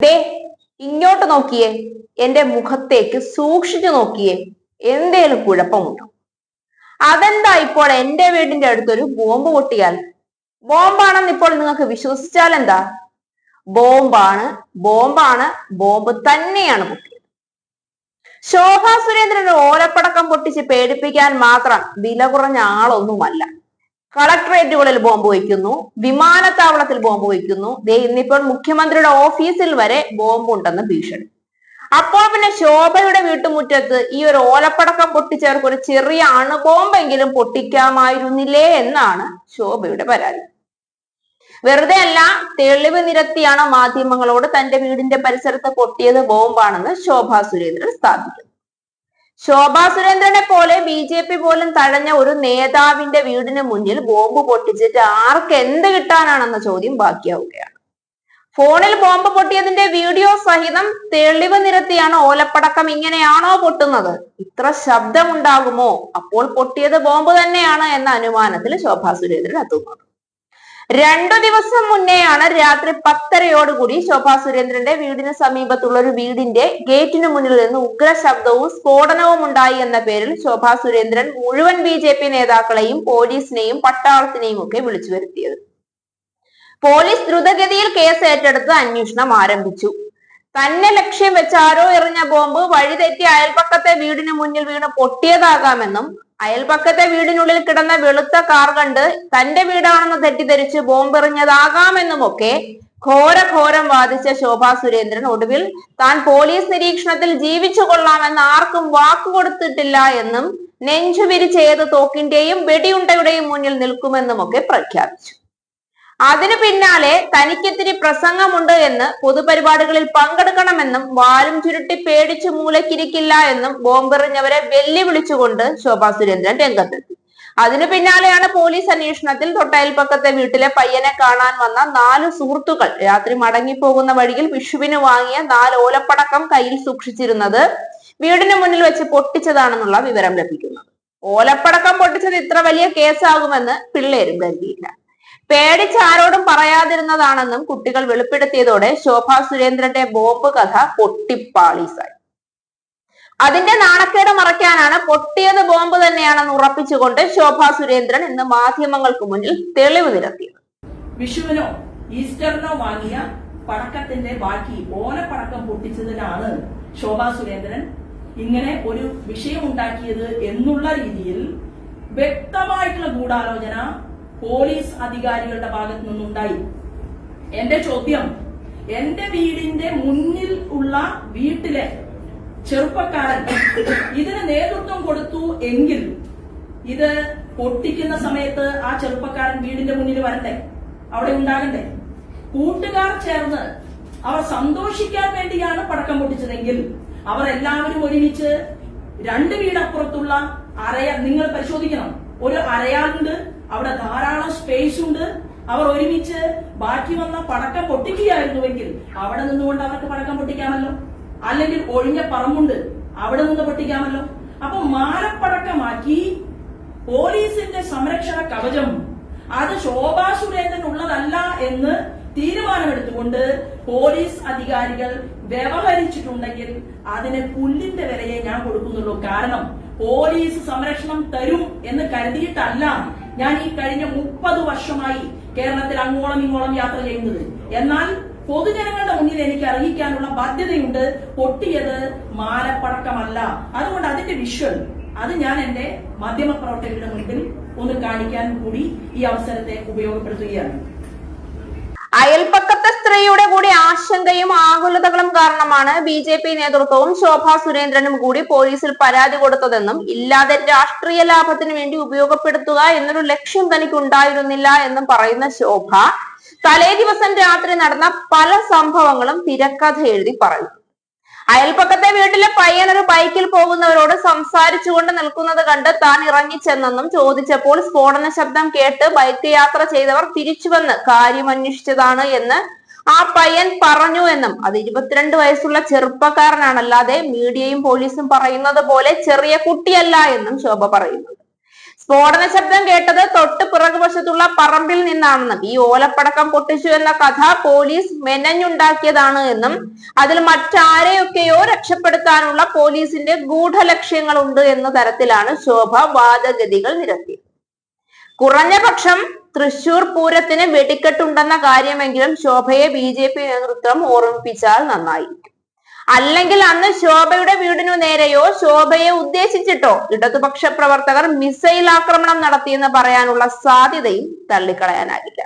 ദേ ഇങ്ങോട്ട് നോക്കിയേ, എന്റെ മുഖത്തേക്ക് സൂക്ഷിച്ചു നോക്കിയേ, എന്തേലും കുഴപ്പമുണ്ടോ? അതെന്താ ഇപ്പോൾ എന്റെ വീടിന്റെ അടുത്തൊരു ബോംബ് പൊട്ടിയാൽ? ബോംബാണെന്ന് ഇപ്പോൾ നിങ്ങൾക്ക് വിശ്വസിച്ചാൽ എന്താ? ബോംബാണ്, ബോംബാണ്, ബോംബ് തന്നെയാണ് പൊട്ടിയത്. ശോഭാ സുരേന്ദ്രൻ ഒരു ഓലപ്പടക്കം പൊട്ടിച്ച് പേടിപ്പിക്കാൻ മാത്രം വില കുറഞ്ഞ ആളൊന്നുമല്ല. കളക്ടറേറ്റുകളിൽ ബോംബ് വയ്ക്കുന്നു, വിമാനത്താവളത്തിൽ ബോംബ് വയ്ക്കുന്നു, ഇന്നിപ്പോൾ മുഖ്യമന്ത്രിയുടെ ഓഫീസിൽ വരെ ബോംബുണ്ടെന്ന് ഭീഷണി. അപ്പോൾ പിന്നെ ശോഭയുടെ വീട്ടുമുറ്റത്ത് ഈ ഒരു ഓലപ്പടക്കം പൊട്ടിച്ചവർക്ക് ഒരു ചെറിയ അണുബോംബെങ്കിലും പൊട്ടിക്കാമായിരുന്നില്ലേ എന്നാണ് ശോഭയുടെ പരാതി. വെറുതെ അല്ല, തെളിവ് നിരത്തിയാണ് മാധ്യമങ്ങളോട് തന്റെ വീടിന്റെ പരിസരത്ത് പൊട്ടിയത് ബോംബാണെന്ന് ശോഭാ സുരേന്ദ്രൻ സ്ഥാപിക്കുന്നു. ശോഭാ സുരേന്ദ്രനെ പോലെ BJP പോലും തഴഞ്ഞ ഒരു നേതാവിന്റെ വീടിന് മുന്നിൽ ബോംബ് പൊട്ടിച്ചിട്ട് ആർക്ക് എന്ത് കിട്ടാനാണെന്ന ചോദ്യം ബാക്കിയാവുകയാണ്. ഫോണിൽ ബോംബ് പൊട്ടിയതിന്റെ വീഡിയോ സഹിതം തെളിവ് നിരത്തിയാണ് ഓലപ്പടക്കം ഇങ്ങനെയാണോ പൊട്ടുന്നത്, ഇത്ര ശബ്ദമുണ്ടാകുമോ, അപ്പോൾ പൊട്ടിയത് ബോംബ് തന്നെയാണ് എന്ന അനുമാനത്തിൽ ശോഭാ സുരേന്ദ്രൻ എത്തുന്നത്. 2 ദിവസം മുന്നെയാണ് രാത്രി 10:30യോടുകൂടി ശോഭാ സുരേന്ദ്രന്റെ വീടിന് സമീപത്തുള്ള ഒരു വീടിന്റെ ഗേറ്റിന് മുന്നിൽ നിന്ന് ഉഗ്ര ശബ്ദവും സ്ഫോടനവും ഉണ്ടായി എന്ന പേരിൽ ശോഭാ സുരേന്ദ്രൻ മുഴുവൻ BJP നേതാക്കളെയും പോലീസിനെയും പട്ടാളത്തിനെയും ഒക്കെ വിളിച്ചു വരുത്തിയത്. പോലീസ് ദ്രുതഗതിയിൽ കേസ് ഏറ്റെടുത്ത് അന്വേഷണം ആരംഭിച്ചു. തന്നെ ലക്ഷ്യം വെച്ച് ആരോ എറിഞ്ഞ ബോംബ് വഴിതെറ്റി അയൽപക്കത്തെ വീടിന് മുന്നിൽ വീണ് പൊട്ടിയതാകാമെന്നും അയൽപക്കത്തെ വീടിനുള്ളിൽ കിടന്ന വെളുത്ത കാർ കണ്ട് തന്റെ വീടാണെന്ന് തെറ്റിദ്ധരിച്ച് ബോംബെറിഞ്ഞതാകാമെന്നുമൊക്കെ ഘോരം വാദിച്ച ശോഭാ സുരേന്ദ്രൻ ഒടുവിൽ താൻ പോലീസ് നിരീക്ഷണത്തിൽ ജീവിച്ചു കൊള്ളാമെന്ന് ആർക്കും വാക്കുകൊടുത്തിട്ടില്ല എന്നും നെഞ്ചുവിരിച്ച് ഏത് തോക്കിന്റെയും വെടിയുണ്ടയുടെയും മുന്നിൽ നിൽക്കുമെന്നുമൊക്കെ പ്രഖ്യാപിച്ചു. അതിനു പിന്നാലെ തനിക്കിത്തിരി പ്രസംഗമുണ്ട് എന്ന്, പൊതുപരിപാടികളിൽ പങ്കെടുക്കണമെന്നും വാലും ചുരുട്ടി പേടിച്ചു മൂലക്കിരിക്കില്ല എന്നും ബോംബെറിഞ്ഞവരെ വെല്ലുവിളിച്ചുകൊണ്ട് ശോഭാ സുരേന്ദ്രൻ രംഗത്തെത്തി. അതിനു പിന്നാലെയാണ് പോലീസ് അന്വേഷണത്തിൽ തൊട്ടയൽപക്കത്തെ വീട്ടിലെ പയ്യനെ കാണാൻ വന്ന 4 സുഹൃത്തുക്കൾ രാത്രി മടങ്ങിപ്പോകുന്ന വഴിയിൽ വിഷുവിന് വാങ്ങിയ 4 ഓലപ്പടക്കം കയ്യിൽ സൂക്ഷിച്ചിരുന്നത് വീടിന് മുന്നിൽ വെച്ച് പൊട്ടിച്ചതാണെന്നുള്ള വിവരം ലഭിക്കുന്നത്. ഓലപ്പടക്കം പൊട്ടിച്ചത് ഇത്ര വലിയ കേസാകുമെന്ന് പിള്ളേരും കരുതിയില്ല. പേടിച്ച് ആരോടും പറയാതിരുന്നതാണെന്നും കുട്ടികൾ വെളിപ്പെടുത്തിയതോടെ ശോഭാ സുരേന്ദ്രന്റെ ബോംബ് കഥ പൊട്ടിപ്പാളീസായി. അതിന്റെ നാണക്കേട് മറയ്ക്കാനാണ് പൊട്ടിയത് ബോംബ് തന്നെയാണെന്ന് ഉറപ്പിച്ചുകൊണ്ട് ശോഭാ സുരേന്ദ്രൻ ഇന്ന് മാധ്യമങ്ങൾക്ക് മുന്നിൽ തെളിവ് നിരത്തിയത്. വിഷുവിനോ ഈസ്റ്ററിനോ വാങ്ങിയ പടക്കത്തിന്റെ ബാക്കി ഓലപ്പടക്കം പൊട്ടിച്ചതിനാണ് ശോഭാ സുരേന്ദ്രൻ ഇങ്ങനെ ഒരു വിഷയം ഉണ്ടാക്കിയത് എന്നുള്ള രീതിയിൽ വ്യക്തമായിട്ടുള്ള ഗൂഢാലോചന പോലീസ് അധികാരികളുടെ ഭാഗത്തു നിന്നുണ്ടായി. എന്റെ ചോദ്യം, എന്റെ വീടിന്റെ മുന്നിൽ ഉള്ള വീട്ടിലെ ചെറുപ്പക്കാരൻ ഇതിന് നേതൃത്വം കൊടുത്തു എങ്കിൽ ഇത് പൊട്ടിക്കുന്ന സമയത്ത് ആ ചെറുപ്പക്കാരൻ വീടിന്റെ മുന്നിൽ വരണ്ടേ, അവിടെ ഉണ്ടാകണ്ടേ? കൂട്ടുകാർ ചേർന്ന് അവർ സന്തോഷിക്കാൻ വേണ്ടിയാണ് പടക്കം പൊട്ടിച്ചതെങ്കിൽ അവർ എല്ലാവരും ഒരുമിച്ച് 2 വീടപ്പുറത്തുള്ള നിങ്ങൾ പരിശോധിക്കണം, ഒരു അരയാളുണ്ട്, അവിടെ ധാരാളം സ്പേസ് ഉണ്ട്, അവർ ഒരുമിച്ച് ബാക്കി വന്ന പടക്കം പൊട്ടിക്കുകയായിരുന്നുവെങ്കിൽ അവിടെ നിന്നുകൊണ്ട് അവർക്ക് പടക്കം പൊട്ടിക്കാമല്ലോ. അല്ലെങ്കിൽ ഒഴിഞ്ഞ പറമ്പുണ്ട്, അവിടെ നിന്ന് പൊട്ടിക്കാമല്ലോ. അപ്പൊ മാലപ്പടക്കമാക്കി പോലീസിന്റെ സംരക്ഷണ കവചം അത് ശോഭാ സുരേന്ദ്രൻ ഉള്ളതല്ല എന്ന് തീരുമാനമെടുത്തുകൊണ്ട് പോലീസ് അധികാരികൾ വ്യവഹരിച്ചിട്ടുണ്ടെങ്കിൽ അതിന് പുല്ലിന്റെ വിലയെ ഞാൻ കൊടുക്കുന്നുള്ളൂ. കാരണം പോലീസ് സംരക്ഷണം തരും എന്ന് കരുതിയിട്ടല്ല ഞാൻ ഈ കഴിഞ്ഞ 30 വർഷമായി കേരളത്തിൽ അങ്ങോളം ഇങ്ങോളം യാത്ര ചെയ്യുന്നത്. എന്നാൽ പൊതുജനങ്ങളുടെ മുന്നിൽ എനിക്ക് അറിയിക്കാനുള്ള ബാധ്യതയുണ്ട്. പൊട്ടിയത് മാലപ്പടക്കമല്ല. അതുകൊണ്ട് അതിന്റെ വിഷ്വൽ അത് ഞാൻ എന്റെ മാധ്യമപ്രവർത്തകരുടെ മുൻപിൽ ഒന്ന് കാണിക്കാൻ കൂടി ഈ അവസരത്തെ ഉപയോഗപ്പെടുത്തുകയാണ്. അയൽപക്കത്തെ സ്ത്രീയുടെ കൂടി ആശങ്കയും ആകുലതകളും കാരണമാണ് BJP നേതൃത്വവും ശോഭാ സുരേന്ദ്രനും കൂടി പോലീസിൽ പരാതി കൊടുത്തതെന്നും ഇല്ലാതെ രാഷ്ട്രീയ ലാഭത്തിന് വേണ്ടി ഉപയോഗപ്പെടുത്തുക എന്നൊരു ലക്ഷ്യം തനിക്ക് ഉണ്ടായിരുന്നില്ല എന്നും പറയുന്ന ശോഭ തലേ ദിവസം രാത്രി നടന്ന പല സംഭവങ്ങളും തിരക്കഥ എഴുതി പറയും. അയൽപക്കത്തെ വീട്ടിലെ പയ്യൻ ഒരു ബൈക്കിൽ പോകുന്നവരോട് സംസാരിച്ചുകൊണ്ട് നിൽക്കുന്നത് കണ്ട് താൻ ഇറങ്ങിച്ചെന്നും ചോദിച്ചപ്പോൾ സ്ഫോടന ശബ്ദം കേട്ട് ബൈക്ക് യാത്ര ചെയ്തവർ തിരിച്ചുവന്ന് കാര്യം അന്വേഷിച്ചതാണ് എന്ന് ആ പയ്യൻ പറഞ്ഞു എന്നും അത് 22 വയസ്സുള്ള ചെറുപ്പക്കാരനാണല്ലാതെ മീഡിയയും പോലീസും പറയുന്നത് പോലെ ചെറിയ കുട്ടിയല്ല എന്നും ശോഭ പറയുന്നുണ്ട്. സ്ഫോടന ശബ്ദം കേട്ടത് തൊട്ട് പിറകുവശത്തുള്ള പറമ്പിൽ നിന്നാണെന്നും ഈ ഓലപ്പടക്കം പൊട്ടിച്ചു എന്ന കഥ പോലീസ് മെനഞ്ഞുണ്ടാക്കിയതാണ് എന്നും അതിൽ മറ്റാരെയൊക്കെയോ രക്ഷപ്പെടുത്താനുള്ള പോലീസിന്റെ ഗൂഢലക്ഷ്യങ്ങളുണ്ട് എന്ന തരത്തിലാണ് ശോഭ വാദഗതികൾ നിരത്തിയത്. കുറഞ്ഞ പക്ഷം തൃശൂർ പൂരത്തിന് വെടിക്കെട്ടുണ്ടെന്ന കാര്യമെങ്കിലും ശോഭയെ BJP നേതൃത്വം ഓർമ്മിപ്പിച്ചാൽ നന്നായിരിക്കും. അല്ലെങ്കിൽ അന്ന് ശോഭയുടെ വീടിനു നേരെയോ ശോഭയെ ഉദ്ദേശിച്ചിട്ടോ ഇടതുപക്ഷ പ്രവർത്തകർ മിസൈൽ ആക്രമണം നടത്തിയെന്ന് പറയാനുള്ള സാധ്യതയും തള്ളിക്കളയാനാകില്ല.